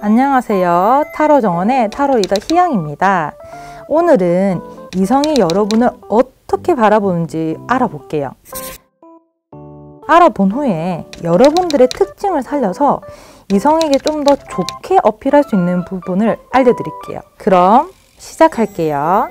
안녕하세요. 타로 정원의 타로 리더 희영입니다. 오늘은 이성이 여러분을 어떻게 바라보는지 알아볼게요. 알아본 후에 여러분들의 특징을 살려서 이성에게 좀 더 좋게 어필할 수 있는 부분을 알려드릴게요. 그럼 시작할게요.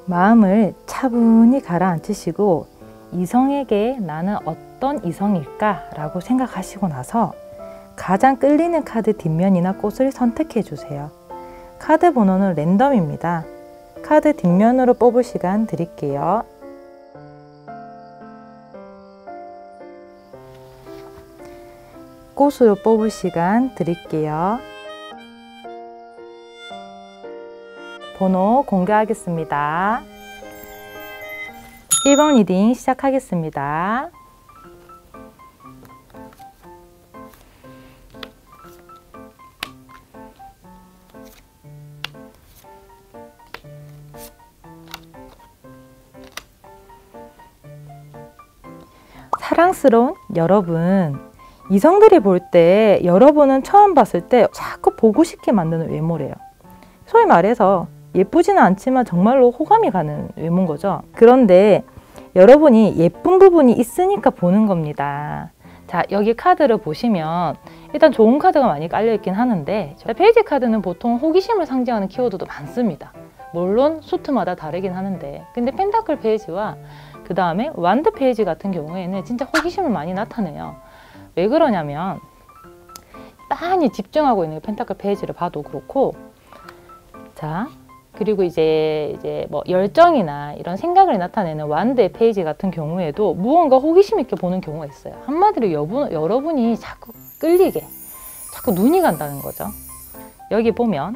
마음을 차분히 가라앉히시고 이성에게 나는 어떤 이성일까? 라고 생각하시고 나서 가장 끌리는 카드 뒷면이나 꽃을 선택해 주세요. 카드 번호는 랜덤입니다. 카드 뒷면으로 뽑을 시간 드릴게요. 꽃으로 뽑을 시간 드릴게요. 번호 공개하겠습니다. 1번 리딩 시작하겠습니다. 사랑스러운 여러분, 이성들이 볼 때 여러분은 처음 봤을 때 자꾸 보고 싶게 만드는 외모래요. 소위 말해서 예쁘지는 않지만 정말로 호감이 가는 외모인 거죠. 그런데 여러분이 예쁜 부분이 있으니까 보는 겁니다. 자, 여기 카드를 보시면 일단 좋은 카드가 많이 깔려있긴 하는데 페이지 카드는 보통 호기심을 상징하는 키워드도 많습니다. 물론 수트마다 다르긴 하는데 근데 펜타클 페이지와 그 다음에 완드 페이지 같은 경우에는 진짜 호기심을 많이 나타내요. 왜 그러냐면 많이 집중하고 있는 펜타클 페이지를 봐도 그렇고, 자 그리고 이제 뭐 열정이나 이런 생각을 나타내는 완드의 페이지 같은 경우에도 무언가 호기심 있게 보는 경우가 있어요. 한마디로 여러분이 자꾸 끌리게 자꾸 눈이 간다는 거죠. 여기 보면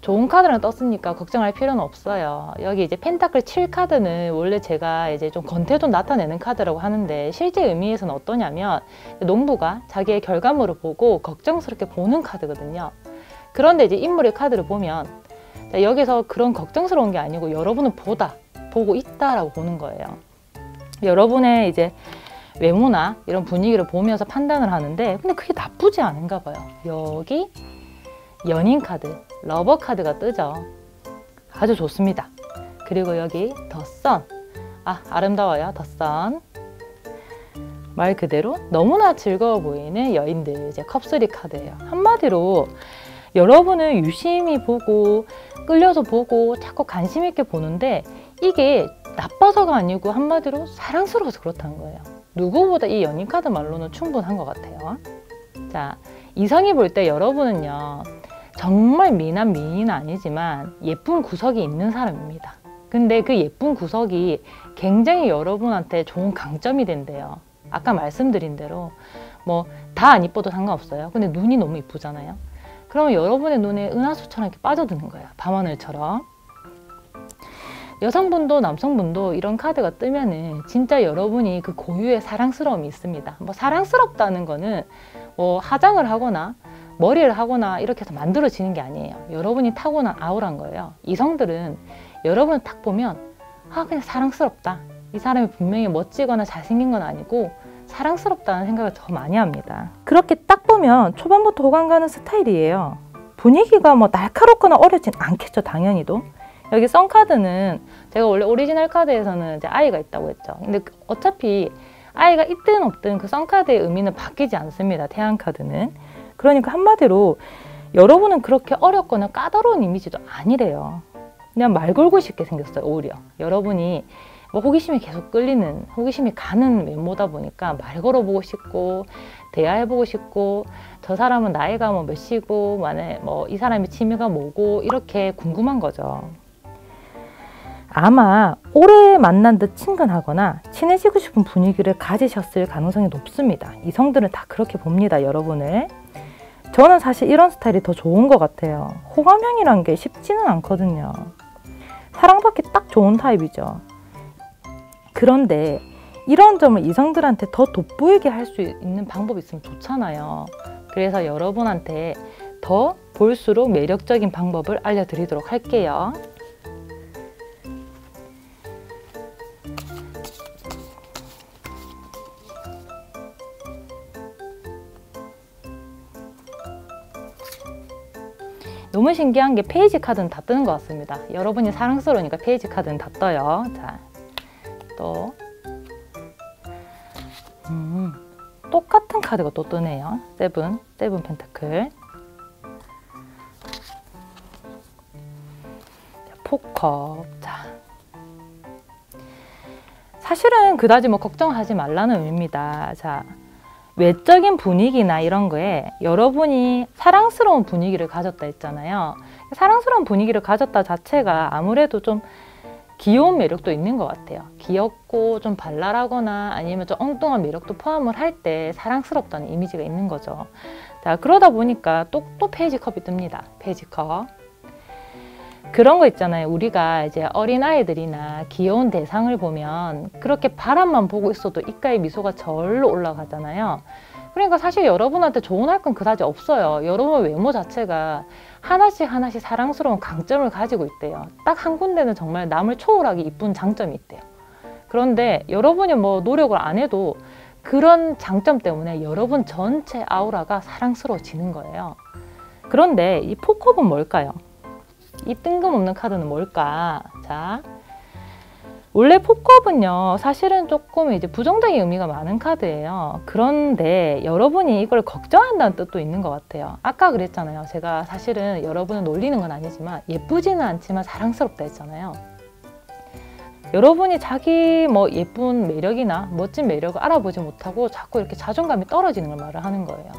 좋은 카드랑 떴으니까 걱정할 필요는 없어요. 여기 이제 펜타클 7 카드는 원래 제가 이제 좀 건태도 나타내는 카드라고 하는데 실제 의미에서는 어떠냐면 농부가 자기의 결과물을 보고 걱정스럽게 보는 카드거든요. 그런데 이제 인물의 카드를 보면 여기서 그런 걱정스러운 게 아니고 여러분은 보고 있다라고 보는 거예요. 여러분의 이제 외모나 이런 분위기를 보면서 판단을 하는데 근데 그게 나쁘지 않은가 봐요. 여기 연인 카드, 러버 카드가 뜨죠. 아주 좋습니다. 그리고 여기 더 선, 아름다워요. 더 선. 말 그대로 너무나 즐거워 보이는 여인들, 이제 컵3 카드예요. 한마디로 여러분을 유심히 보고 끌려서 보고 자꾸 관심 있게 보는데 이게 나빠서가 아니고 한마디로 사랑스러워서 그렇다는 거예요. 누구보다 이 연인 카드 말로는 충분한 것 같아요. 자, 이성이 볼 때 여러분은요 정말 미남 미인은 아니지만 예쁜 구석이 있는 사람입니다. 근데 그 예쁜 구석이 굉장히 여러분한테 좋은 강점이 된대요. 아까 말씀드린 대로 뭐 다 안 이뻐도 상관없어요. 근데 눈이 너무 이쁘잖아요. 그러면 여러분의 눈에 은하수처럼 이렇게 빠져드는 거예요. 밤하늘처럼. 여성분도 남성분도 이런 카드가 뜨면은 진짜 여러분이 그 고유의 사랑스러움이 있습니다. 뭐 사랑스럽다는 거는 뭐 화장을 하거나 머리를 하거나 이렇게 해서 만들어지는 게 아니에요. 여러분이 타고난 아우라인 거예요. 이성들은 여러분을 딱 보면 아 그냥 사랑스럽다. 이 사람이 분명히 멋지거나 잘생긴 건 아니고 사랑스럽다는 생각을 더 많이 합니다. 그렇게 딱 보면 초반부터 호감 가는 스타일이에요. 분위기가 뭐 날카롭거나 어렵진 않겠죠, 당연히도. 여기 썬카드는 제가 원래 오리지널 카드에서는 이제 아이가 있다고 했죠. 근데 어차피 아이가 있든 없든 그 썬카드의 의미는 바뀌지 않습니다, 태양카드는. 그러니까 한마디로 여러분은 그렇게 어렵거나 까다로운 이미지도 아니래요. 그냥 말 걸고 싶게 생겼어요, 오히려. 여러분이 뭐 호기심이 계속 끌리는, 호기심이 가는 외모다 보니까 말 걸어보고 싶고 대화해보고 싶고 저 사람은 나이가 뭐 몇이고 만에 뭐 이 사람의 취미가 뭐고 이렇게 궁금한 거죠. 아마 오래 만난 듯 친근하거나 친해지고 싶은 분위기를 가지셨을 가능성이 높습니다. 이성들은 다 그렇게 봅니다, 여러분을. 저는 사실 이런 스타일이 더 좋은 것 같아요. 호감형이란 게 쉽지는 않거든요. 사랑받기 딱 좋은 타입이죠. 그런데 이런 점을 이성들한테 더 돋보이게 할 수 있는 방법이 있으면 좋잖아요. 그래서 여러분한테 더 볼수록 매력적인 방법을 알려드리도록 할게요. 너무 신기한 게 페이지 카드는 다 뜨는 것 같습니다. 여러분이 사랑스러우니까 페이지 카드는 다 떠요. 자, 또 똑같은 카드가 또 뜨네요. 세븐 펜타클. 포컵. 자, 사실은 그다지 뭐 걱정하지 말라는 의미입니다. 자, 외적인 분위기나 이런 거에 여러분이 사랑스러운 분위기를 가졌다 했잖아요. 사랑스러운 분위기를 가졌다 자체가 아무래도 좀 귀여운 매력도 있는 것 같아요. 귀엽고 좀 발랄하거나 아니면 좀 엉뚱한 매력도 포함을 할 때 사랑스럽다는 이미지가 있는 거죠. 자, 그러다 보니까 또 페이지 컵이 뜹니다. 페이지 컵. 그런 거 있잖아요. 우리가 이제 어린아이들이나 귀여운 대상을 보면 그렇게 바람만 보고 있어도 입가에 미소가 절로 올라가잖아요. 그러니까 사실 여러분한테 조언할 건 그다지 없어요. 여러분 외모 자체가 하나씩 사랑스러운 강점을 가지고 있대요. 딱 한 군데는 정말 남을 초월하기 이쁜 장점이 있대요. 그런데 여러분이 뭐 노력을 안 해도 그런 장점 때문에 여러분 전체 아우라가 사랑스러워지는 거예요. 그런데 이 포컵은 뭘까요? 이 뜬금없는 카드는 뭘까? 자, 원래 포컵은요, 사실은 조금 이제 부정적인 의미가 많은 카드예요. 그런데 여러분이 이걸 걱정한다는 뜻도 있는 것 같아요. 아까 그랬잖아요. 제가 사실은 여러분을 놀리는 건 아니지만 예쁘지는 않지만 사랑스럽다 했잖아요. 여러분이 자기 뭐 예쁜 매력이나 멋진 매력을 알아보지 못하고 자꾸 이렇게 자존감이 떨어지는 걸 말을 하는 거예요.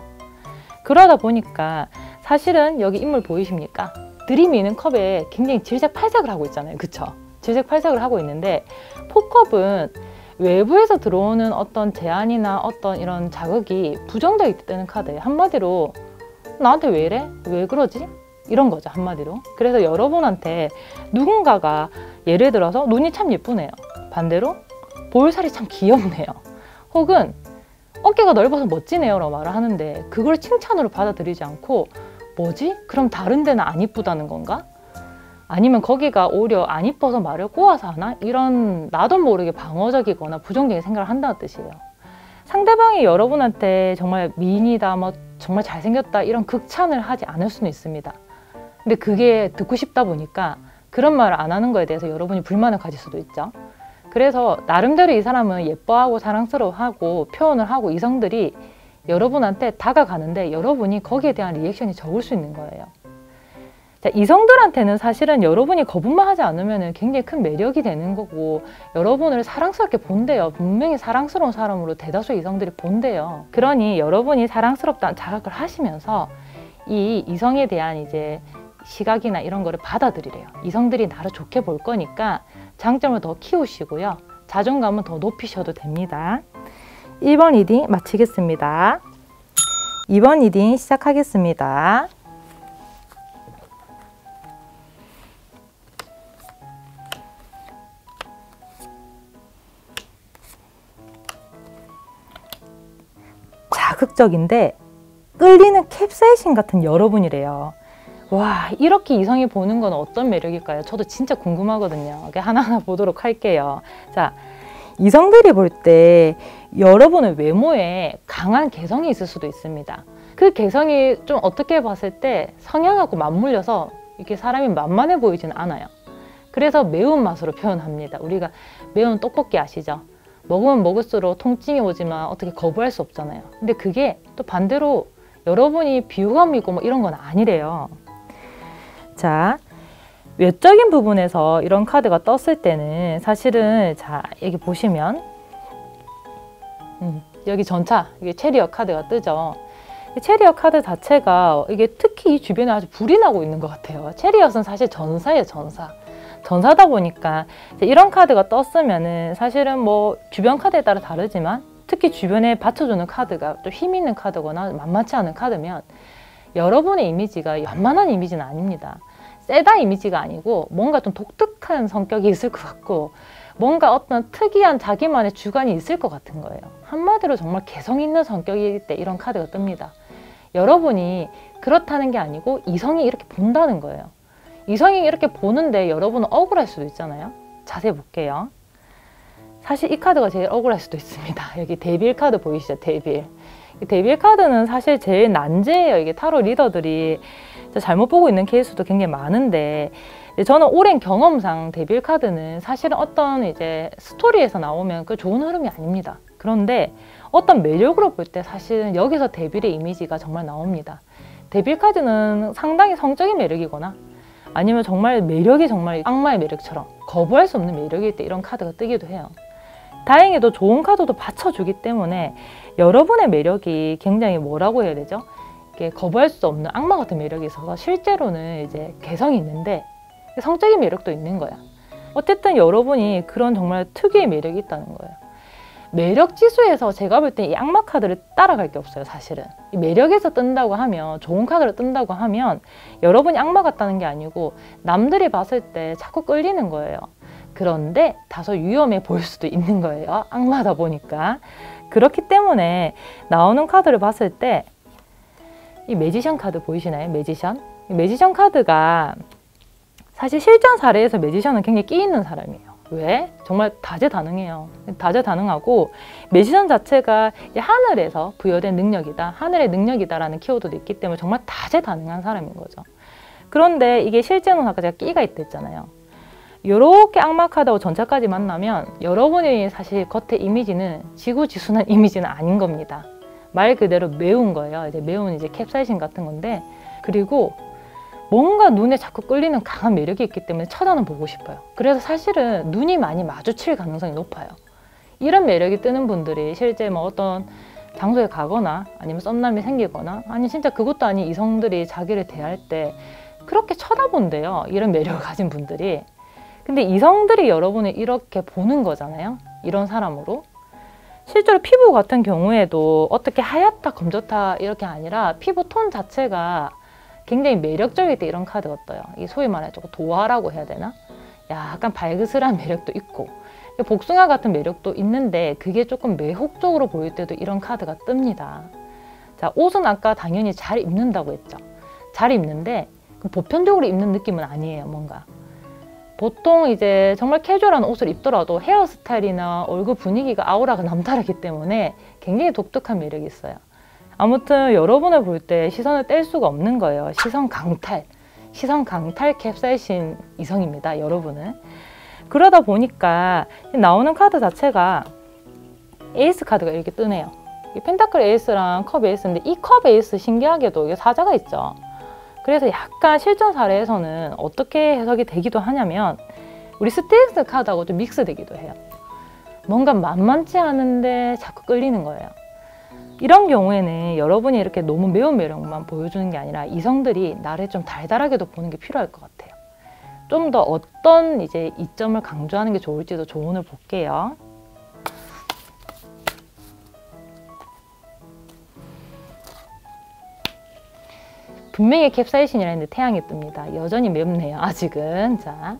그러다 보니까 사실은 여기 인물 보이십니까? 들이미는 컵에 굉장히 질색팔색을 하고 있잖아요. 그쵸? 질색팔색을 하고 있는데 포컵은 외부에서 들어오는 어떤 제안이나 어떤 이런 자극이 부정적이 뜨는 카드예요. 한마디로 나한테 왜 이래? 왜 그러지? 이런 거죠. 한마디로. 그래서 여러분한테 누군가가 예를 들어서 눈이 참 예쁘네요. 반대로 볼살이 참 귀엽네요. 혹은 어깨가 넓어서 멋지네요 라고 말을 하는데 그걸 칭찬으로 받아들이지 않고 뭐지? 그럼 다른 데는 안 이쁘다는 건가? 아니면 거기가 오히려 안 이뻐서 말을 꼬아서 하나? 이런 나도 모르게 방어적이거나 부정적인 생각을 한다는 뜻이에요. 상대방이 여러분한테 정말 미인이다, 뭐 정말 잘생겼다 이런 극찬을 하지 않을 수는 있습니다. 근데 그게 듣고 싶다 보니까 그런 말을 안 하는 거에 대해서 여러분이 불만을 가질 수도 있죠. 그래서 나름대로 이 사람은 예뻐하고 사랑스러워하고 표현을 하고 이성들이 여러분한테 다가가는데 여러분이 거기에 대한 리액션이 적을 수 있는 거예요. 자, 이성들한테는 사실은 여러분이 거부만 하지 않으면 굉장히 큰 매력이 되는 거고 여러분을 사랑스럽게 본대요. 분명히 사랑스러운 사람으로 대다수의 이성들이 본대요. 그러니 여러분이 사랑스럽다는 자각을 하시면서 이 이성에 대한 이제 시각이나 이런 거를 받아들이래요. 이성들이 나를 좋게 볼 거니까 장점을 더 키우시고요. 자존감은 더 높이셔도 됩니다. 1번 리딩 마치겠습니다. 2번 리딩 시작하겠습니다. 자극적인데 끌리는 캡사이신 같은 여러분이래요. 와, 이렇게 이성이 보는 건 어떤 매력일까요? 저도 진짜 궁금하거든요. 하나하나 보도록 할게요. 자, 이성들이 볼 때 여러분의 외모에 강한 개성이 있을 수도 있습니다. 그 개성이 좀 어떻게 봤을 때 성향하고 맞물려서 이렇게 사람이 만만해 보이지는 않아요. 그래서 매운맛으로 표현합니다. 우리가 매운 떡볶이 아시죠? 먹으면 먹을수록 통증이 오지만 어떻게 거부할 수 없잖아요. 근데 그게 또 반대로 여러분이 비호감이고 뭐 이런 건 아니래요. 자, 외적인 부분에서 이런 카드가 떴을 때는 사실은 자, 여기 보시면 여기 전차, 이게 체리엇 카드가 뜨죠. 체리엇 카드 자체가 이게 특히 이 주변에 아주 불이 나고 있는 것 같아요. 체리엇은 사실 전사예요, 전사. 전사다 보니까 이런 카드가 떴으면은 사실은 뭐 주변 카드에 따라 다르지만 특히 주변에 받쳐주는 카드가 또 힘 있는 카드거나 만만치 않은 카드면 여러분의 이미지가 만만한 이미지는 아닙니다. 세다 이미지가 아니고 뭔가 좀 독특한 성격이 있을 것 같고 뭔가 어떤 특이한 자기만의 주관이 있을 것 같은 거예요. 한마디로 정말 개성 있는 성격일 때 이런 카드가 뜹니다. 여러분이 그렇다는 게 아니고 이성이 이렇게 본다는 거예요. 이성이 이렇게 보는데 여러분은 억울할 수도 있잖아요. 자세히 볼게요. 사실 이 카드가 제일 억울할 수도 있습니다. 여기 데빌 카드 보이시죠? 데빌. 데빌 카드는 사실 제일 난제예요. 이게 타로 리더들이 잘못 보고 있는 케이스도 굉장히 많은데 저는 오랜 경험상 데빌 카드는 사실은 어떤 이제 스토리에서 나오면 그 좋은 흐름이 아닙니다. 그런데 어떤 매력으로 볼 때 사실은 여기서 데빌의 이미지가 정말 나옵니다. 데빌 카드는 상당히 성적인 매력이거나 아니면 정말 매력이 정말 악마의 매력처럼 거부할 수 없는 매력일 때 이런 카드가 뜨기도 해요. 다행히도 좋은 카드도 받쳐주기 때문에 여러분의 매력이 굉장히 뭐라고 해야 되죠? 이게 거부할 수 없는 악마 같은 매력이 있어서 실제로는 이제 개성이 있는데 성적인 매력도 있는 거야. 어쨌든 여러분이 그런 정말 특유의 매력이 있다는 거예요. 매력 지수에서 제가 볼 때 이 악마 카드를 따라갈 게 없어요, 사실은. 이 매력에서 뜬다고 하면, 좋은 카드를 뜬다고 하면 여러분이 악마 같다는 게 아니고 남들이 봤을 때 자꾸 끌리는 거예요. 그런데 다소 위험해 보일 수도 있는 거예요. 악마다 보니까. 그렇기 때문에 나오는 카드를 봤을 때 이 매지션 카드 보이시나요? 매지션? 이 매지션 카드가 사실 실전 사례에서 매지션은 굉장히 끼 있는 사람이에요. 왜? 정말 다재다능해요. 다재다능하고 매지션 자체가 하늘에서 부여된 능력이다. 하늘의 능력이다라는 키워드도 있기 때문에 정말 다재다능한 사람인 거죠. 그런데 이게 실제는 아까 제가 끼가 있다 했잖아요. 이렇게 악마 카드하고 전차까지 만나면 여러분의 사실 겉의 이미지는 지구지순한 이미지는 아닌 겁니다. 말 그대로 매운 거예요. 이제 매운 이제 캡사이신 같은 건데 그리고 뭔가 눈에 자꾸 끌리는 강한 매력이 있기 때문에 쳐다는 보고 싶어요. 그래서 사실은 눈이 많이 마주칠 가능성이 높아요. 이런 매력이 뜨는 분들이 실제 뭐 어떤 장소에 가거나 아니면 썸남이 생기거나 아니 진짜 그것도 아닌 이성들이 자기를 대할 때 그렇게 쳐다본대요. 이런 매력을 가진 분들이. 근데 이성들이 여러분을 이렇게 보는 거잖아요. 이런 사람으로. 실제로 피부 같은 경우에도 어떻게 하얗다 검졌다 이렇게 아니라 피부 톤 자체가 굉장히 매력적일 때 이런 카드가 떠요. 이 소위 말해 조금 도화라고 해야 되나? 약간 발그스한 매력도 있고 복숭아 같은 매력도 있는데 그게 조금 매혹적으로 보일 때도 이런 카드가 뜹니다. 자, 옷은 아까 당연히 잘 입는다고 했죠. 잘 입는데 보편적으로 입는 느낌은 아니에요. 뭔가 보통 이제 정말 캐주얼한 옷을 입더라도 헤어스타일이나 얼굴 분위기가 아우라가 남다르기 때문에 굉장히 독특한 매력이 있어요. 아무튼 여러분을 볼 때 시선을 뗄 수가 없는 거예요. 시선 강탈 캡사이신 이성입니다. 여러분은. 그러다 보니까 나오는 카드 자체가 에이스 카드가 이렇게 뜨네요. 펜타클 에이스랑 컵 에이스인데 이 컵 에이스 신기하게도 이게 사자가 있죠. 그래서 약간 실전 사례에서는 어떻게 해석이 되기도 하냐면 우리 스테이스 카드하고 좀 믹스되기도 해요. 뭔가 만만치 않은데 자꾸 끌리는 거예요. 이런 경우에는 여러분이 이렇게 너무 매운 매력만 보여주는 게 아니라 이성들이 나를 좀 달달하게도 보는 게 필요할 것 같아요. 좀 더 어떤 이제 이점을 강조하는 게 좋을지도 조언을 볼게요. 분명히 캡사이신이라 했는데 태양이 뜹니다. 여전히 맵네요, 아직은. 자.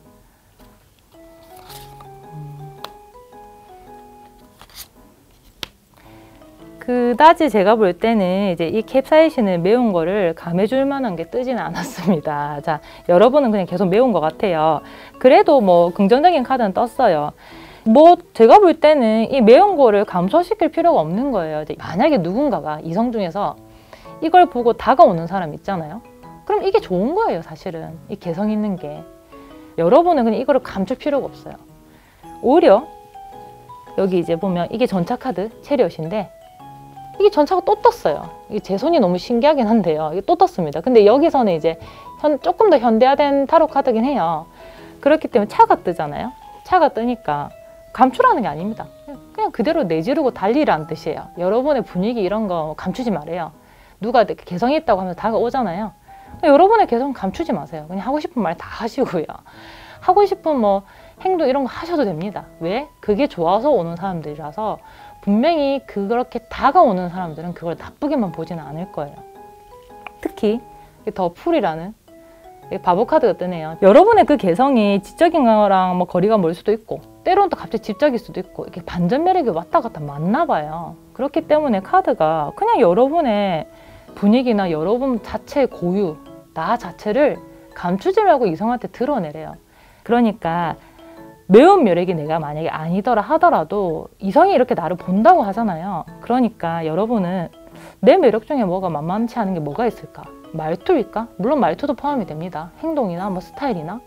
그다지 제가 볼 때는 이제 이 캡사이신을 매운 거를 감해줄 만한 게 뜨지는 않았습니다. 자, 여러분은 그냥 계속 매운 것 같아요. 그래도 뭐 긍정적인 카드는 떴어요. 뭐 제가 볼 때는 이 매운 거를 감소시킬 필요가 없는 거예요. 이제 만약에 누군가가 이성 중에서 이걸 보고 다가오는 사람 있잖아요. 그럼 이게 좋은 거예요, 사실은. 이 개성 있는 게. 여러분은 그냥 이거를 감출 필요가 없어요. 오히려 여기 이제 보면 이게 전차 카드 체리엇인데 이게 전차가 또 떴어요. 이게 제 손이 너무 신기하긴 한데요. 이게 또 떴습니다. 근데 여기서는 이제 조금 더 현대화된 타로 카드긴 해요. 그렇기 때문에 차가 뜨잖아요. 차가 뜨니까 감출하는 게 아닙니다. 그냥 그대로 내지르고 달리라는 뜻이에요. 여러분의 분위기 이런 거 감추지 말아요. 누가 개성이 있다고 하면서 다가오잖아요. 여러분의 개성 감추지 마세요. 그냥 하고 싶은 말 다 하시고요. 하고 싶은 뭐 행동 이런 거 하셔도 됩니다. 왜? 그게 좋아서 오는 사람들이라서 분명히 그렇게 다가오는 사람들은 그걸 나쁘게만 보지는 않을 거예요. 특히 더 풀이라는 바보 카드가 뜨네요. 여러분의 그 개성이 지적인 거랑 뭐 거리가 멀 수도 있고 때로는 또 갑자기 집적일 수도 있고 이렇게 반전 매력이 왔다 갔다 맞나 봐요. 그렇기 때문에 카드가 그냥 여러분의 분위기나 여러분 자체의 고유, 나 자체를 감추지 말고 이성한테 드러내래요. 그러니까 매운 매력이 내가 만약에 아니더라 하더라도 이성이 이렇게 나를 본다고 하잖아요. 그러니까 여러분은 내 매력 중에 뭐가 만만치 않은 게 뭐가 있을까? 말투일까? 물론 말투도 포함이 됩니다. 행동이나 뭐 스타일이나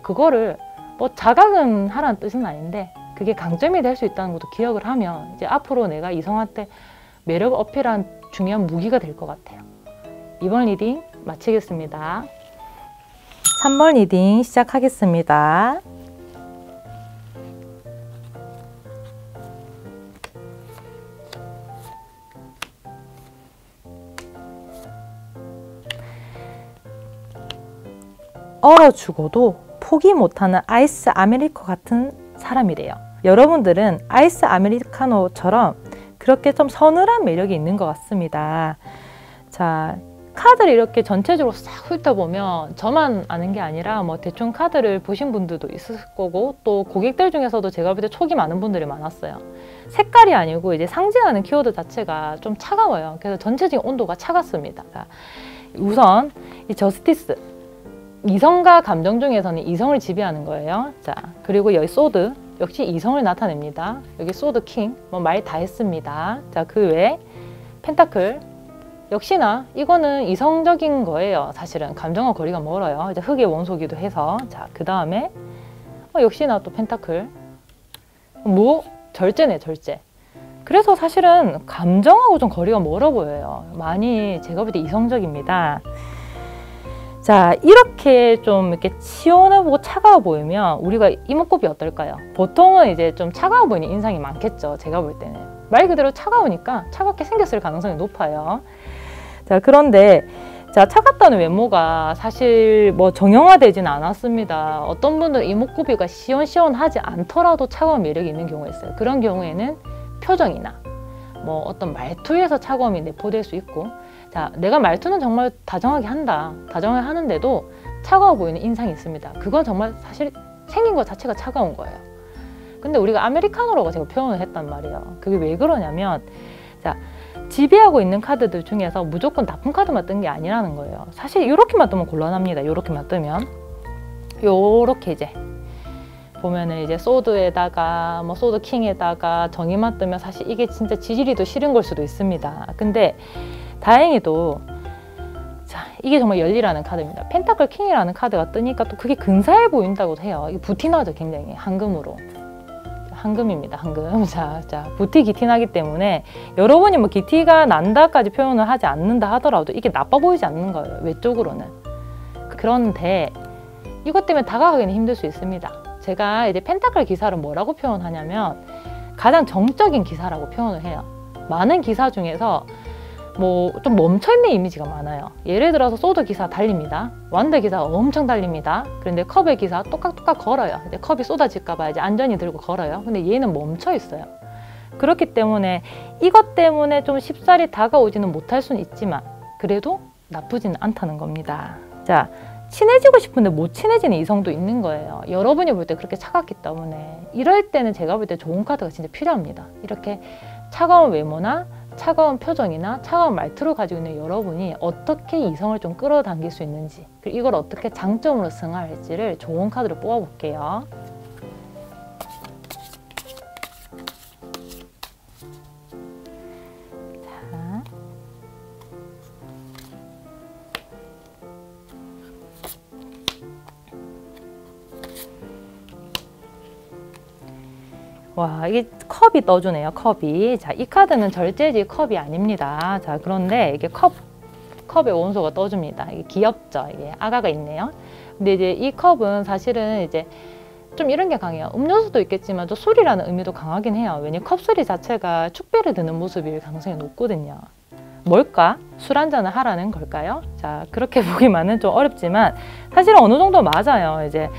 그거를 뭐 자각은 하라는 뜻은 아닌데 그게 강점이 될 수 있다는 것도 기억을 하면 이제 앞으로 내가 이성한테 매력 어필한 중요한 무기가 될 것 같아요. 이번 리딩 마치겠습니다. 3번 리딩 시작하겠습니다. 얼어 죽어도 포기 못하는 아이스 아메리카 같은 사람이래요. 여러분들은 아이스 아메리카노처럼 그렇게 좀 서늘한 매력이 있는 것 같습니다. 자, 카드를 이렇게 전체적으로 싹 훑어보면 저만 아는 게 아니라 뭐 대충 카드를 보신 분들도 있을 거고 또 고객들 중에서도 제가 볼 때 촉이 많은 분들이 많았어요. 색깔이 아니고 이제 상징하는 키워드 자체가 좀 차가워요. 그래서 전체적인 온도가 차갑습니다. 자, 우선 이 저스티스, 이성과 감정 중에서는 이성을 지배하는 거예요. 자, 그리고 여기 소드, 역시 이성을 나타냅니다. 여기 소드 킹, 뭐 말 다 했습니다. 자, 그 외에 펜타클, 역시나 이거는 이성적인 거예요. 사실은 감정과 거리가 멀어요. 이제 흑의 원소기도 해서. 자, 그 다음에 역시나 또 펜타클, 뭐 절제네, 절제. 그래서 사실은 감정하고 좀 거리가 멀어 보여요. 많이 제가 볼 때 이성적입니다. 자, 이렇게 좀 이렇게 시원하고 차가워 보이면 우리가 이목구비 어떨까요? 보통은 이제 좀 차가워 보이는 인상이 많겠죠. 제가 볼 때는. 말 그대로 차가우니까 차갑게 생겼을 가능성이 높아요. 자, 그런데 자, 차갑다는 외모가 사실 뭐 정형화되진 않았습니다. 어떤 분들은 이목구비가 시원시원하지 않더라도 차가운 매력이 있는 경우가 있어요. 그런 경우에는 표정이나 뭐 어떤 말투에서 차가움이 내포될 수 있고, 자, 내가 말투는 정말 다정하게 한다. 다정하게 하는데도 차가워 보이는 인상이 있습니다. 그건 정말 사실 생긴 것 자체가 차가운 거예요. 근데 우리가 아메리카노라고 제가 표현을 했단 말이에요. 그게 왜 그러냐면, 자, 지배하고 있는 카드들 중에서 무조건 나쁜 카드만 뜬 게 아니라는 거예요. 사실 이렇게만 뜨면 곤란합니다. 이렇게만 뜨면. 요렇게 이제 보면은 이제 소드에다가 뭐 소드 킹에다가 정의만 뜨면 사실 이게 진짜 지지리도 싫은 걸 수도 있습니다. 근데 다행히도 자, 이게 정말 열리라는 카드입니다. 펜타클 킹이라는 카드가 뜨니까 또 그게 근사해 보인다고 해요. 이게 부티나죠, 굉장히. 황금으로. 황금입니다, 황금. 자, 부티 기티나기 때문에 여러분이 뭐 기티가 난다까지 표현을 하지 않는다 하더라도 이게 나빠 보이지 않는 거예요, 외적으로는. 그런데 이것 때문에 다가가기는 힘들 수 있습니다. 제가 이제 펜타클 기사를 뭐라고 표현하냐면 가장 정적인 기사라고 표현을 해요. 많은 기사 중에서 뭐 좀 멈춰있는 이미지가 많아요. 예를 들어서 소드 기사 달립니다. 완드 기사 엄청 달립니다. 그런데 컵의 기사 똑깍똑깍 걸어요. 이제 컵이 쏟아질까봐 이제 안전히 들고 걸어요. 근데 얘는 멈춰 있어요. 그렇기 때문에 이것 때문에 좀 쉽사리 다가오지는 못할 수는 있지만 그래도 나쁘지는 않다는 겁니다. 자, 친해지고 싶은데 못 친해지는 이성도 있는 거예요. 여러분이 볼 때 그렇게 차갑기 때문에. 이럴 때는 제가 볼 때 좋은 카드가 진짜 필요합니다. 이렇게 차가운 외모나 차가운 표정이나 차가운 말투를 가지고 있는 여러분이 어떻게 이성을 좀 끌어당길 수 있는지, 그리고 이걸 어떻게 장점으로 승화할지를 좋은 카드로 뽑아볼게요. 자. 와, 이게 컵이 떠주네요. 컵이. 자, 이 카드는 절제지 컵이 아닙니다. 자, 그런데 이게 컵의 원소가 떠줍니다. 이게 귀엽죠. 이게 아가가 있네요. 근데 이제 이 컵은 사실은 이제 좀 이런 게 강해요. 음료수도 있겠지만 또 술이라는 의미도 강하긴 해요. 왜냐면 컵술이 자체가 축배를 드는 모습일 가능성이 높거든요. 뭘까? 술 한잔을 하라는 걸까요? 자, 그렇게 보기만은 좀 어렵지만 사실은 어느 정도 맞아요. 이제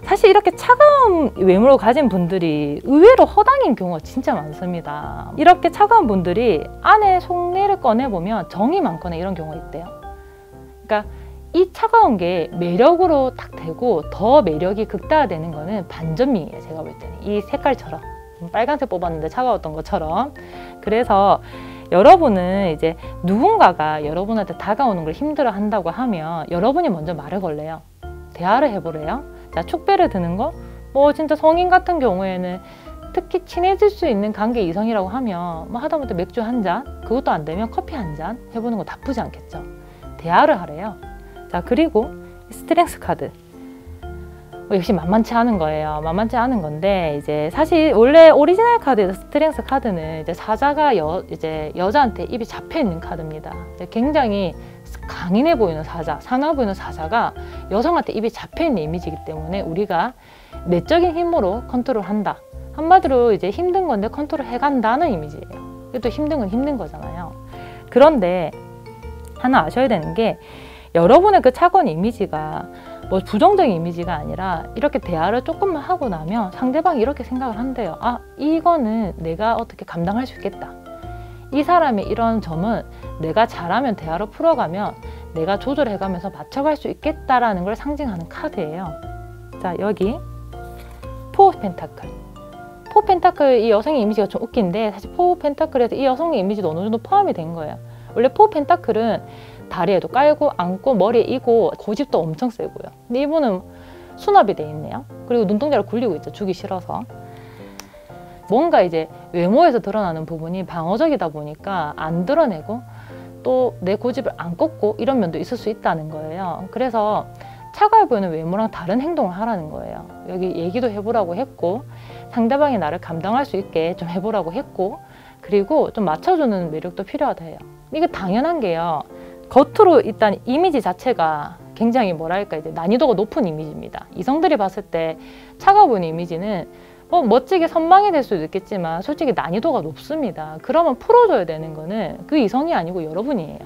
사실 이렇게 차가운 외모를 가진 분들이 의외로 허당인 경우가 진짜 많습니다. 이렇게 차가운 분들이 안에 속내를 꺼내보면 정이 많거나 이런 경우가 있대요. 그러니까 이 차가운 게 매력으로 딱 되고 더 매력이 극대화되는 거는 반전미예요. 제가 볼 때는 이 색깔처럼 빨간색 뽑았는데 차가웠던 것처럼. 그래서 여러분은 이제 누군가가 여러분한테 다가오는 걸 힘들어 한다고 하면 여러분이 먼저 말을 걸래요. 대화를 해보래요. 자, 축배를 드는 거? 뭐 진짜 성인 같은 경우에는 특히 친해질 수 있는 관계 이성이라고 하면 뭐 하다못해 맥주 한 잔, 그것도 안 되면 커피 한 잔 해보는 거 나쁘지 않겠죠. 대화를 하래요. 자, 그리고 스트렝스 카드. 역시 만만치 않은 거예요. 만만치 않은 건데 이제 사실 원래 오리지널 카드에서 스트렝스 카드는 이제 사자가 이제 여자한테 입이 잡혀 있는 카드입니다. 굉장히 강인해 보이는 사자, 상하 보이는 사자가 여성한테 입이 잡혀 있는 이미지이기 때문에 우리가 내적인 힘으로 컨트롤한다. 한마디로 이제 힘든 건데 컨트롤 해간다는 이미지예요. 이게 또 힘든 건 힘든 거잖아요. 그런데 하나 아셔야 되는 게 여러분의 그 차가운 이미지가 뭐 부정적인 이미지가 아니라 이렇게 대화를 조금만 하고 나면 상대방이 이렇게 생각을 한대요. 아, 이거는 내가 어떻게 감당할 수 있겠다. 이 사람의 이런 점은 내가 잘하면 대화로 풀어가면 내가 조절해가면서 맞춰갈 수 있겠다라는 걸 상징하는 카드예요. 자, 여기 포 펜타클. 포 펜타클 이 여성의 이미지가 좀 웃긴데 사실 포 펜타클에서 이 여성의 이미지도 어느 정도 포함이 된 거예요. 원래 포 펜타클은 다리에도 깔고 안고 머리에 이고 고집도 엄청 세고요. 근데 이분은 수납이 돼 있네요. 그리고 눈동자를 굴리고 있죠. 주기 싫어서. 뭔가 이제 외모에서 드러나는 부분이 방어적이다 보니까 안 드러내고 또 내 고집을 안 꺾고 이런 면도 있을 수 있다는 거예요. 그래서 차가워 보이는 외모랑 다른 행동을 하라는 거예요. 여기 얘기도 해보라고 했고 상대방이 나를 감당할 수 있게 좀 해보라고 했고 그리고 좀 맞춰주는 매력도 필요하다 해요. 이게 당연한 게요. 겉으로 일단 이미지 자체가 굉장히 뭐랄까 이제 난이도가 높은 이미지입니다. 이성들이 봤을 때 차가워 보이는 이미지는 뭐 멋지게 선망이 될 수도 있겠지만 솔직히 난이도가 높습니다. 그러면 풀어줘야 되는 거는 그 이성이 아니고 여러분이에요.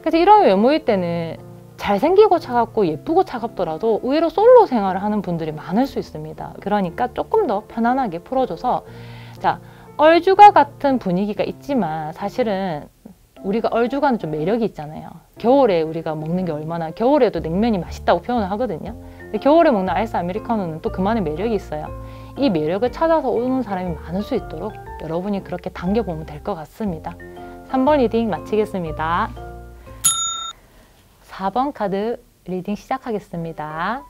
그래서 이런 외모일 때는 잘생기고 차갑고 예쁘고 차갑더라도 의외로 솔로 생활을 하는 분들이 많을 수 있습니다. 그러니까 조금 더 편안하게 풀어줘서 자, 얼죽아 같은 분위기가 있지만 사실은 우리가 얼죽아는 좀 매력이 있잖아요. 겨울에 우리가 먹는 게 얼마나 겨울에도 냉면이 맛있다고 표현을 하거든요. 근데 겨울에 먹는 아이스 아메리카노는 또 그만의 매력이 있어요. 이 매력을 찾아서 오는 사람이 많을 수 있도록 여러분이 그렇게 당겨보면 될 것 같습니다. 3번 리딩 마치겠습니다. 4번 카드 리딩 시작하겠습니다.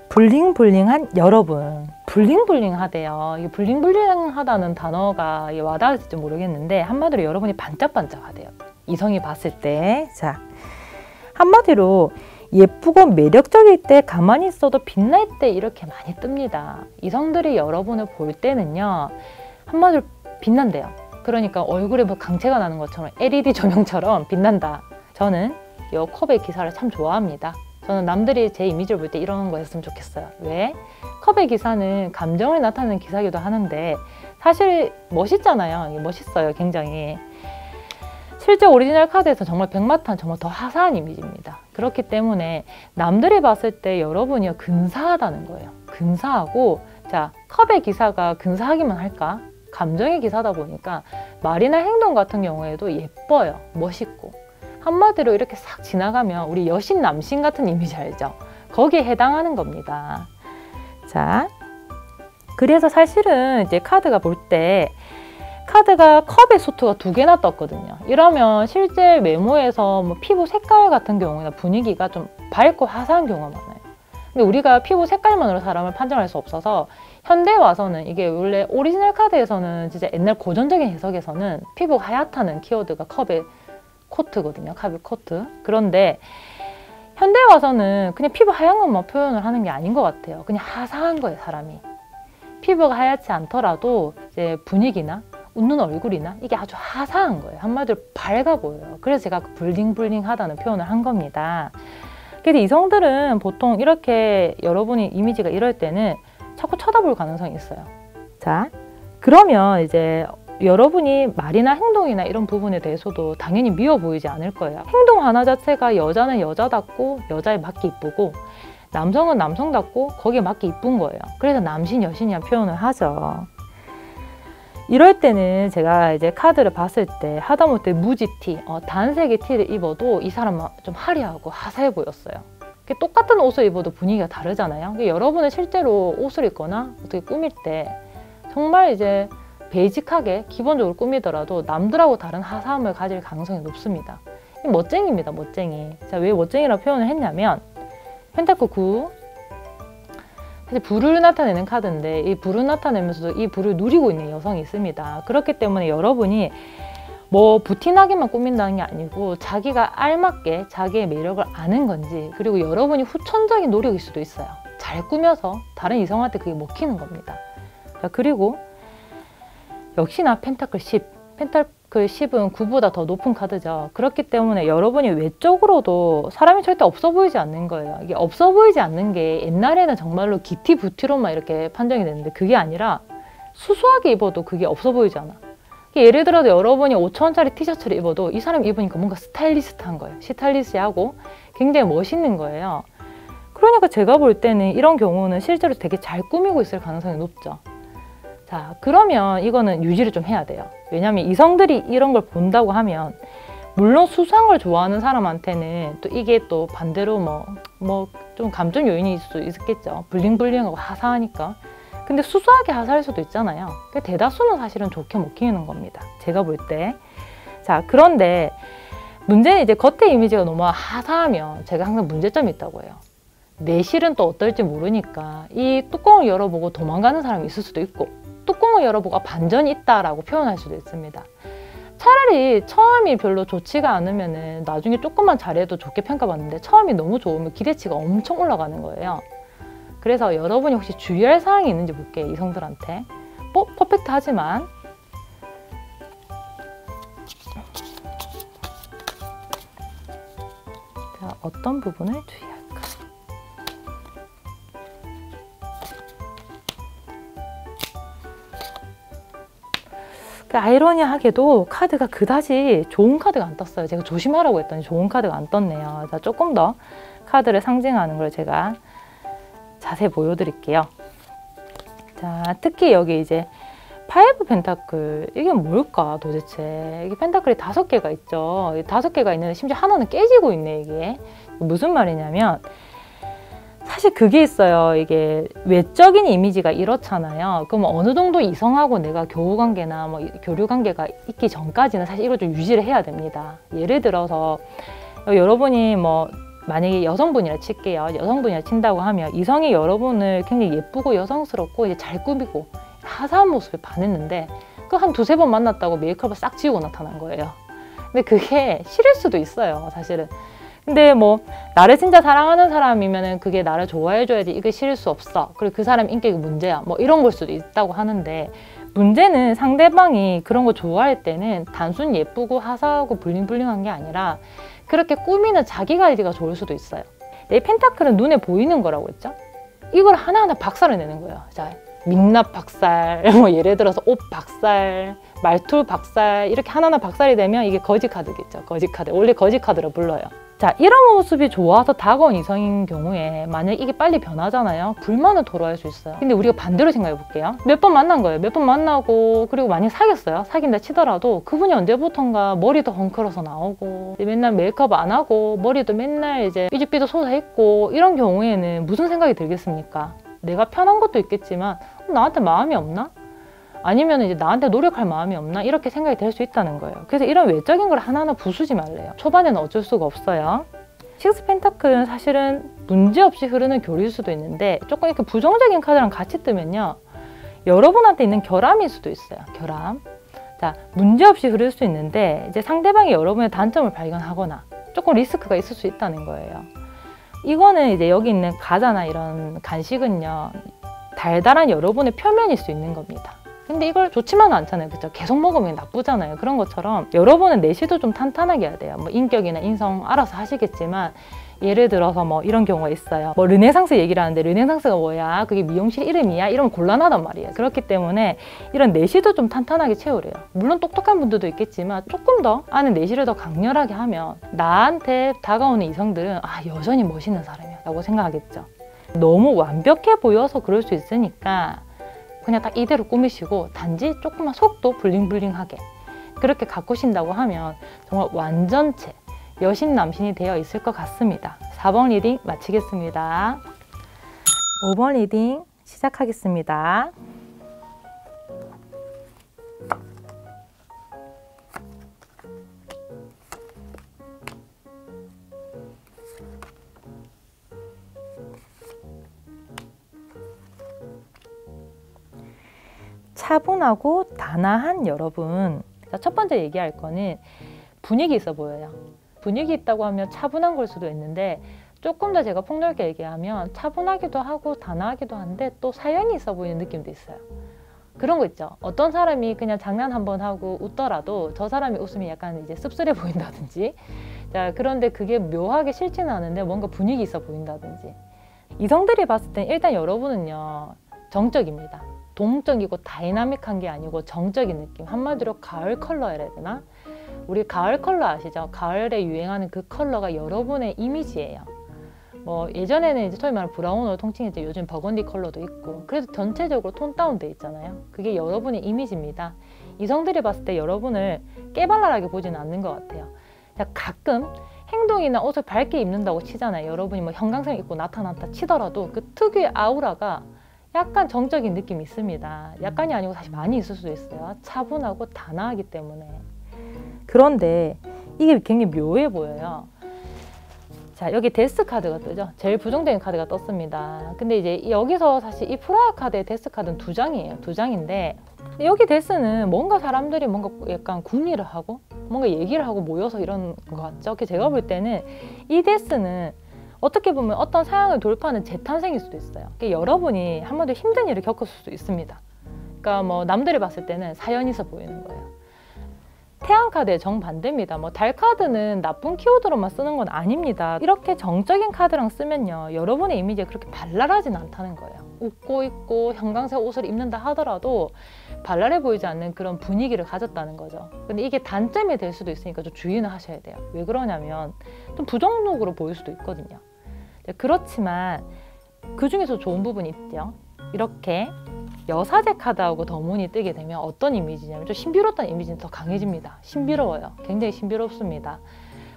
블링블링한 여러분. 블링블링하대요. 이 블링블링하다는 단어가 와닿을지 모르겠는데 한마디로 여러분이 반짝반짝하대요. 이성이 봤을 때. 자, 한마디로 예쁘고 매력적일 때 가만히 있어도 빛날 때 이렇게 많이 뜹니다. 이성들이 여러분을 볼 때는요. 한마디로 빛난대요. 그러니까 얼굴에 뭐 강체가 나는 것처럼 LED 조명처럼 빛난다. 저는 이 컵의 기사를 참 좋아합니다. 저는 남들이 제 이미지를 볼 때 이런 거 했으면 좋겠어요. 왜? 컵의 기사는 감정을 나타내는 기사기도 하는데 사실 멋있잖아요. 멋있어요, 굉장히. 실제 오리지널 카드에서 정말 백마탄 정말 더 화사한 이미지입니다. 그렇기 때문에 남들이 봤을 때 여러분이 근사하다는 거예요. 근사하고, 자, 컵의 기사가 근사하기만 할까? 감정의 기사다 보니까 말이나 행동 같은 경우에도 예뻐요. 멋있고. 한마디로 이렇게 싹 지나가면 우리 여신 남신 같은 이미지 알죠? 거기에 해당하는 겁니다. 자, 그래서 사실은 이제 카드가 볼 때 카드가 컵의 수트가 2개나 떴거든요. 이러면 실제 메모에서 뭐 피부 색깔 같은 경우나 분위기가 좀 밝고 화사한 경우가 많아요. 근데 우리가 피부 색깔만으로 사람을 판정할 수 없어서 현대에 와서는 이게 원래 오리지널 카드에서는 진짜 옛날 고전적인 해석에서는 피부가 하얗다는 키워드가 컵의 코트거든요. 컵의 코트. 그런데 현대에 와서는 그냥 피부 하얀 것만 표현을 하는 게 아닌 것 같아요. 그냥 화사한 거예요, 사람이. 피부가 하얗지 않더라도 이제 분위기나 웃는 얼굴이나 이게 아주 화사한 거예요. 한마디로 밝아 보여요. 그래서 제가 블링블링하다는 표현을 한 겁니다. 근데 이성들은 보통 이렇게 여러분이 이미지가 이럴 때는 자꾸 쳐다볼 가능성이 있어요. 자, 그러면 이제 여러분이 말이나 행동이나 이런 부분에 대해서도 당연히 미워 보이지 않을 거예요. 행동 하나 자체가 여자는 여자답고 여자에 맞게 이쁘고 남성은 남성답고 거기에 맞게 이쁜 거예요. 그래서 남신, 여신이란 표현을 하죠. 이럴 때는 제가 이제 카드를 봤을 때 하다못해 무지티, 단색의 티를 입어도 이 사람은 좀 화려하고 화사해 보였어요. 똑같은 옷을 입어도 분위기가 다르잖아요. 여러분은 실제로 옷을 입거나 어떻게 꾸밀 때 정말 이제 베이직하게 기본적으로 꾸미더라도 남들하고 다른 화사함을 가질 가능성이 높습니다. 멋쟁이입니다, 멋쟁이. 자, 왜 멋쟁이라고 표현을 했냐면 펜타클 9, 사실 불을 나타내는 카드인데 이 불을 나타내면서도 이 불을 누리고 있는 여성이 있습니다. 그렇기 때문에 여러분이 뭐 부티나게만 꾸민다는 게 아니고 자기가 알맞게 자기의 매력을 아는 건지, 그리고 여러분이 후천적인 노력일 수도 있어요. 잘 꾸며서 다른 이성한테 그게 먹히는 겁니다. 자, 그리고 역시나 펜타클 10, 펜타클 10은 9보다 더 높은 카드죠. 그렇기 때문에 여러분이 외적으로도 사람이 절대 없어 보이지 않는 거예요. 이게 없어 보이지 않는 게 옛날에는 정말로 기티 부티로만 이렇게 판정이 됐는데 그게 아니라 수수하게 입어도 그게 없어 보이지 않아. 예를 들어서 여러분이 5,000원짜리 티셔츠를 입어도 이 사람 입으니까 뭔가 스타일리스트한 거예요. 스타일리스트하고 굉장히 멋있는 거예요. 그러니까 제가 볼 때는 이런 경우는 실제로 되게 잘 꾸미고 있을 가능성이 높죠. 자, 그러면 이거는 유지를 좀 해야 돼요. 왜냐하면 이성들이 이런 걸 본다고 하면 물론 수수한 걸 좋아하는 사람한테는 또 이게 또 반대로 뭐 좀 감정 요인이 있을 수 있겠죠. 블링블링하고 화사하니까. 근데 수수하게 화사할 수도 있잖아요. 대다수는 사실은 좋게 먹히는 겁니다. 제가 볼 때. 자, 그런데 문제는 이제 겉의 이미지가 너무 화사하면 제가 항상 문제점이 있다고 해요. 내실은 또 어떨지 모르니까 이 뚜껑을 열어보고 도망가는 사람이 있을 수도 있고 뚜껑을 열어보고 반전이 있다라고 표현할 수도 있습니다. 차라리 처음이 별로 좋지가 않으면 나중에 조금만 잘해도 좋게 평가받는데 처음이 너무 좋으면 기대치가 엄청 올라가는 거예요. 그래서 여러분이 혹시 주의할 사항이 있는지 볼게요. 이성들한테. 퍼펙트하지만 자, 어떤 부분을 주의할까? 아이러니하게도 카드가 그다지 좋은 카드가 안 떴어요. 제가 조심하라고 했더니 좋은 카드가 안 떴네요. 자, 조금 더 카드를 상징하는 걸 제가 자세히 보여드릴게요. 자, 특히 여기 이제 파이브 펜타클, 이게 뭘까 도대체? 이게 펜타클이 5개가 있죠. 5개가 있는데 심지어 하나는 깨지고 있네. 이게 무슨 말이냐면 사실 그게 있어요. 이게 외적인 이미지가 이렇잖아요. 그럼 어느 정도 이성하고 내가 교우관계나 뭐 교류관계가 있기 전까지는 사실 이걸 좀 유지를 해야 됩니다. 예를 들어서 여러분이 뭐 만약에 여성분이라 칠게요. 여성분이라 친다고 하면 이성이 여러분을 굉장히 예쁘고 여성스럽고 이제 잘 꾸미고 화사한 모습을 반했는데 그 한 2-3번 만났다고 메이크업을 싹 지우고 나타난 거예요. 근데 그게 싫을 수도 있어요, 사실은. 근데 뭐 나를 진짜 사랑하는 사람이면은 그게 나를 좋아해줘야지 이게 싫을 수 없어. 그리고 그 사람 인격이 문제야. 뭐 이런 걸 수도 있다고 하는데 문제는 상대방이 그런 거 좋아할 때는 단순히 예쁘고 화사하고 블링블링한 게 아니라 그렇게 꾸미는 자기 관리가 좋을 수도 있어요. 내 펜타클은 눈에 보이는 거라고 했죠. 이걸 하나하나 박살을 내는 거예요. 자, 민낯 박살, 뭐 예를 들어서 옷 박살, 말투 박살, 이렇게 하나하나 박살이 되면 이게 거지 카드겠죠. 거지 카드. 원래 거지 카드로 불러요. 자, 이런 모습이 좋아서 다가온 이성인 경우에 만약 이게 빨리 변하잖아요. 불만을 토로할 수 있어요. 근데 우리가 반대로 생각해 볼게요. 몇 번 만난 거예요. 몇 번 만나고 그리고 만약 사귀었어요. 사귄다 치더라도 그분이 언제부턴가 머리도 헝클어서 나오고 맨날 메이크업 안 하고 머리도 맨날 이제 삐죽삐죽 솟아있고 이런 경우에는 무슨 생각이 들겠습니까? 내가 편한 것도 있겠지만 나한테 마음이 없나? 아니면 이제 나한테 노력할 마음이 없나? 이렇게 생각이 될 수 있다는 거예요. 그래서 이런 외적인 걸 하나하나 부수지 말래요. 초반에는 어쩔 수가 없어요. 식스 펜타클은 사실은 문제없이 흐르는 교류일 수도 있는데 조금 이렇게 부정적인 카드랑 같이 뜨면요. 여러분한테 있는 결함일 수도 있어요. 결함. 자, 문제없이 흐를 수 있는데 이제 상대방이 여러분의 단점을 발견하거나 조금 리스크가 있을 수 있다는 거예요. 이거는 이제 여기 있는 과자나 이런 간식은요. 달달한 여러분의 표면일 수 있는 겁니다. 근데 이걸 좋지만은 않잖아요. 그렇죠? 계속 먹으면 나쁘잖아요. 그런 것처럼 여러분은 내실도 좀 탄탄하게 해야 돼요. 뭐 인격이나 인성 알아서 하시겠지만 예를 들어서 뭐 이런 경우가 있어요. 뭐 르네상스 얘기를 하는데 르네상스가 뭐야? 그게 미용실 이름이야? 이러면 곤란하단 말이에요. 그렇기 때문에 이런 내실도 좀 탄탄하게 채우래요. 물론 똑똑한 분들도 있겠지만 조금 더 아는 내실을 더 강렬하게 하면 나한테 다가오는 이성들은 아, 여전히 멋있는 사람이야 라고 생각하겠죠. 너무 완벽해 보여서 그럴 수 있으니까 그냥 딱 이대로 꾸미시고 단지 조금만 속도 블링블링하게 그렇게 가꾸신다고 하면 정말 완전체 여신 남신이 되어 있을 것 같습니다. 4번 리딩 마치겠습니다. 5번 리딩 시작하겠습니다. 차분하고 단아한 여러분. 자, 첫 번째 얘기할 거는 분위기 있어 보여요. 분위기 있다고 하면 차분한 걸 수도 있는데 조금 더 제가 폭넓게 얘기하면 차분하기도 하고 단아하기도 한데 또 사연이 있어 보이는 느낌도 있어요. 그런 거 있죠. 어떤 사람이 그냥 장난 한번 하고 웃더라도 저 사람이 웃으면 약간 이제 씁쓸해 보인다든지 자, 그런데 그게 묘하게 싫지는 않은데 뭔가 분위기 있어 보인다든지 이성들이 봤을 땐 일단 여러분은요 정적입니다. 동적이고 다이나믹한 게 아니고 정적인 느낌. 한마디로 가을 컬러 해야 되나? 우리 가을 컬러 아시죠? 가을에 유행하는 그 컬러가 여러분의 이미지예요. 뭐 예전에는 이제 소위 말하는 브라운으로 통칭했죠. 요즘 버건디 컬러도 있고. 그래서 전체적으로 톤 다운돼 있잖아요. 그게 여러분의 이미지입니다. 이성들이 봤을 때 여러분을 깨발랄하게 보지는 않는 것 같아요. 자, 가끔 행동이나 옷을 밝게 입는다고 치잖아요. 여러분이 뭐 형광색 입고 나타났다 치더라도 그 특유의 아우라가 약간 정적인 느낌이 있습니다. 약간이 아니고 사실 많이 있을 수도 있어요. 차분하고 단아하기 때문에. 그런데 이게 굉장히 묘해 보여요. 자, 여기 데스 카드가 뜨죠. 제일 부정적인 카드가 떴습니다. 근데 이제 여기서 사실 이 프라야 카드의 데스 카드는 2장이에요. 2장인데 여기 데스는 뭔가 사람들이 뭔가 약간 궁리를 하고 뭔가 얘기를 하고 모여서 이런 것 같죠. 제가 볼 때는 이 데스는 어떻게 보면 어떤 사양을 돌파하는 재탄생일 수도 있어요. 여러분이 한 번도 힘든 일을 겪었을 수도 있습니다. 그러니까 뭐 남들이 봤을 때는 사연이 있어 보이는 거예요. 태양 카드의 정반대입니다. 뭐 달 카드는 나쁜 키워드로만 쓰는 건 아닙니다. 이렇게 정적인 카드랑 쓰면요. 여러분의 이미지가 그렇게 발랄하진 않다는 거예요. 웃고 있고 형광색 옷을 입는다 하더라도 발랄해 보이지 않는 그런 분위기를 가졌다는 거죠. 근데 이게 단점이 될 수도 있으니까 좀 주의는 하셔야 돼요. 왜 그러냐면 좀 부정적으로 보일 수도 있거든요. 그렇지만 그 중에서 좋은 부분이 있죠. 이렇게 여사제 카드하고 더문이 뜨게 되면 어떤 이미지냐면 좀 신비롭다는 이미지는 더 강해집니다. 신비로워요. 굉장히 신비롭습니다.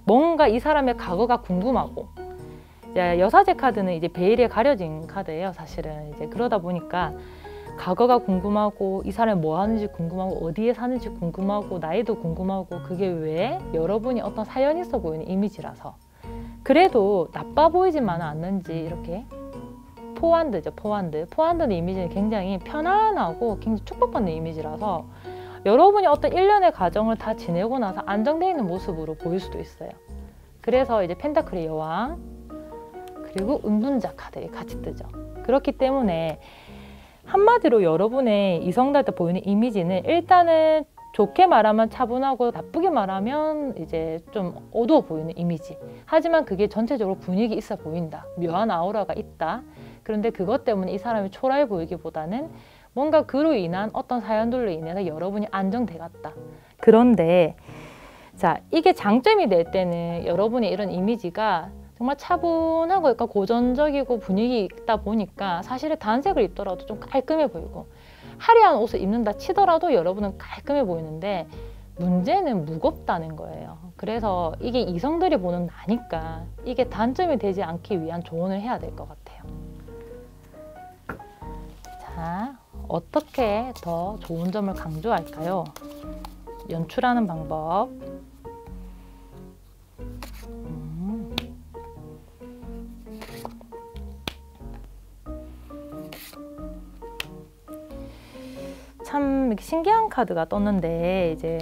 뭔가 이 사람의 과거가 궁금하고 이제 여사제 카드는 이제 베일에 가려진 카드예요. 사실은 이제 그러다 보니까 과거가 궁금하고 이 사람이 뭐 하는지 궁금하고 어디에 사는지 궁금하고 나이도 궁금하고 그게 왜 여러분이 어떤 사연이 있어 보이는 이미지라서 그래도 나빠 보이지만은 않는지 이렇게 포환드죠. 포환드는 이미지는 굉장히 편안하고 굉장히 축복받는 이미지라서 여러분이 어떤 일련의 과정을 다 지내고 나서 안정되어 있는 모습으로 보일 수도 있어요. 그래서 이제 펜타클의 여왕 그리고 은둔자 카드가 같이 뜨죠. 그렇기 때문에 한마디로 여러분의 이성들한테 보이는 이미지는 일단은 좋게 말하면 차분하고 나쁘게 말하면 이제 좀 어두워 보이는 이미지. 하지만 그게 전체적으로 분위기 있어 보인다. 묘한 아우라가 있다. 그런데 그것 때문에 이 사람이 초라해 보이기보다는 뭔가 그로 인한 어떤 사연들로 인해서 여러분이 안정돼 갔다. 그런데 자, 이게 장점이 될 때는 여러분의 이런 이미지가 정말 차분하고 약간 고전적이고 분위기 있다 보니까 사실은 단색을 입더라도 좀 깔끔해 보이고 화려한 옷을 입는다 치더라도 여러분은 깔끔해 보이는데 문제는 무겁다는 거예요. 그래서 이게 이성들이 보는 나니까 이게 단점이 되지 않기 위한 조언을 해야 될 것 같아요. 자, 어떻게 더 좋은 점을 강조할까요? 연출하는 방법. 참 신기한 카드가 떴는데 이제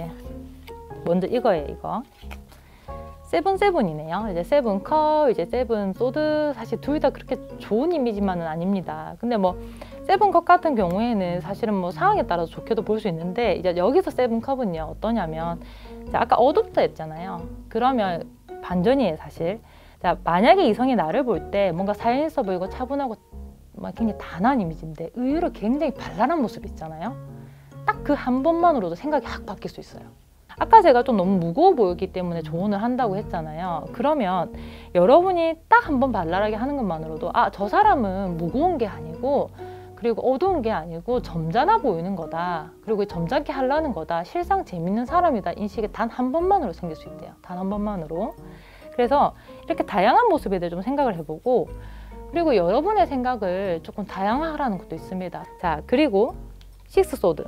먼저 이거예요. 이거 세븐이네요. 이제 세븐 컵, 이제 세븐 소드. 사실 둘 다 그렇게 좋은 이미지만은 아닙니다. 근데 뭐 세븐 컵 같은 경우에는 사실은 뭐 상황에 따라서 좋게도 볼 수 있는데 이제 여기서 세븐 컵은요 어떠냐면 자, 아까 어둡다 했잖아요. 그러면 반전이에요 사실. 자, 만약에 이성이 나를 볼 때 뭔가 사연 있어 보이고 차분하고 막 굉장히 단아한 이미지인데 의외로 굉장히 발랄한 모습이 있잖아요. 딱 그 한 번만으로도 생각이 확 바뀔 수 있어요. 아까 제가 좀 너무 무거워 보였기 때문에 조언을 한다고 했잖아요. 그러면 여러분이 딱 한 번 발랄하게 하는 것만으로도 아, 저 사람은 무거운 게 아니고 그리고 어두운 게 아니고 점잖아 보이는 거다. 그리고 점잖게 하려는 거다. 실상 재밌는 사람이다. 인식이 단 한 번만으로 생길 수 있대요. 단 한 번만으로. 그래서 이렇게 다양한 모습에 대해 좀 생각을 해보고 그리고 여러분의 생각을 조금 다양화하라는 것도 있습니다. 자, 그리고 식스소드.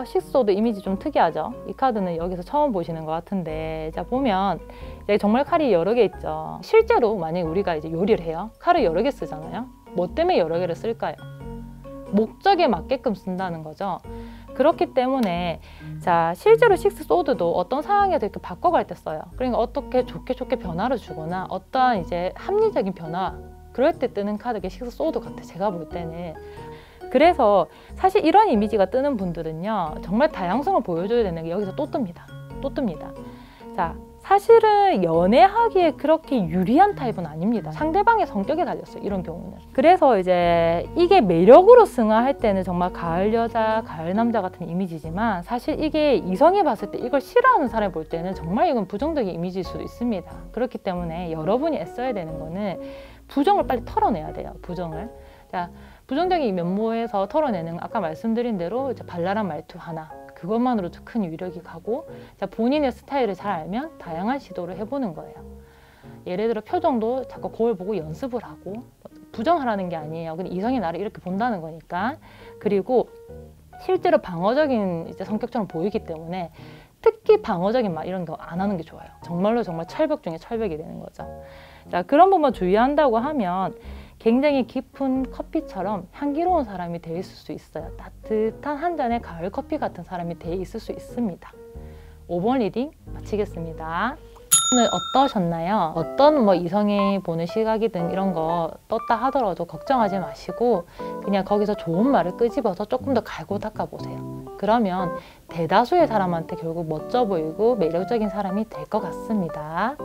식스소드 이미지 좀 특이하죠? 이 카드는 여기서 처음 보시는 것 같은데 자, 보면 이제 정말 칼이 여러 개 있죠. 실제로 만약에 우리가 이제 요리를 해요. 칼을 여러 개 쓰잖아요. 뭐 때문에 여러 개를 쓸까요? 목적에 맞게끔 쓴다는 거죠. 그렇기 때문에 자, 실제로 식스소드도 어떤 상황에서 이렇게 바꿔갈 때 써요. 그러니까 어떻게 좋게 변화를 주거나 어떠한 이제 합리적인 변화 그럴 때 뜨는 카드가 식스소드 같아. 제가 볼 때는. 그래서 사실 이런 이미지가 뜨는 분들은요 정말 다양성을 보여줘야 되는 게 여기서 또 뜹니다. 또 뜹니다. 자, 사실은 연애하기에 그렇게 유리한 타입은 아닙니다. 상대방의 성격에 달렸어요. 이런 경우는. 그래서 이제 이게 매력으로 승화할 때는 정말 가을 여자, 가을 남자 같은 이미지지만 사실 이게 이성이 봤을 때 이걸 싫어하는 사람이 볼 때는 정말 이건 부정적인 이미지일 수도 있습니다. 그렇기 때문에 여러분이 애써야 되는 거는 부정을 빨리 털어내야 돼요. 부정을. 자, 부정적인 면모에서 털어내는 아까 말씀드린 대로 이제 발랄한 말투 하나 그것만으로도 큰 위력이 가고 자, 본인의 스타일을 잘 알면 다양한 시도를 해보는 거예요. 예를 들어 표정도 자꾸 거울 보고 연습을 하고 부정하라는 게 아니에요. 근데 이성이 나를 이렇게 본다는 거니까. 그리고 실제로 방어적인 이제 성격처럼 보이기 때문에 특히 방어적인 말 이런 거 안 하는 게 좋아요. 정말로 정말 철벽 중에 철벽이 되는 거죠. 자, 그런 부분 주의한다고 하면 굉장히 깊은 커피처럼 향기로운 사람이 돼 있을 수 있어요. 따뜻한 한 잔의 가을 커피 같은 사람이 돼 있을 수 있습니다. 5번 리딩 마치겠습니다. 오늘 어떠셨나요? 어떤 뭐 이성이 보는 시각이든 이런 거 떴다 하더라도 걱정하지 마시고 그냥 거기서 좋은 말을 끄집어서 조금 더 갈고 닦아보세요. 그러면 대다수의 사람한테 결국 멋져 보이고 매력적인 사람이 될 것 같습니다.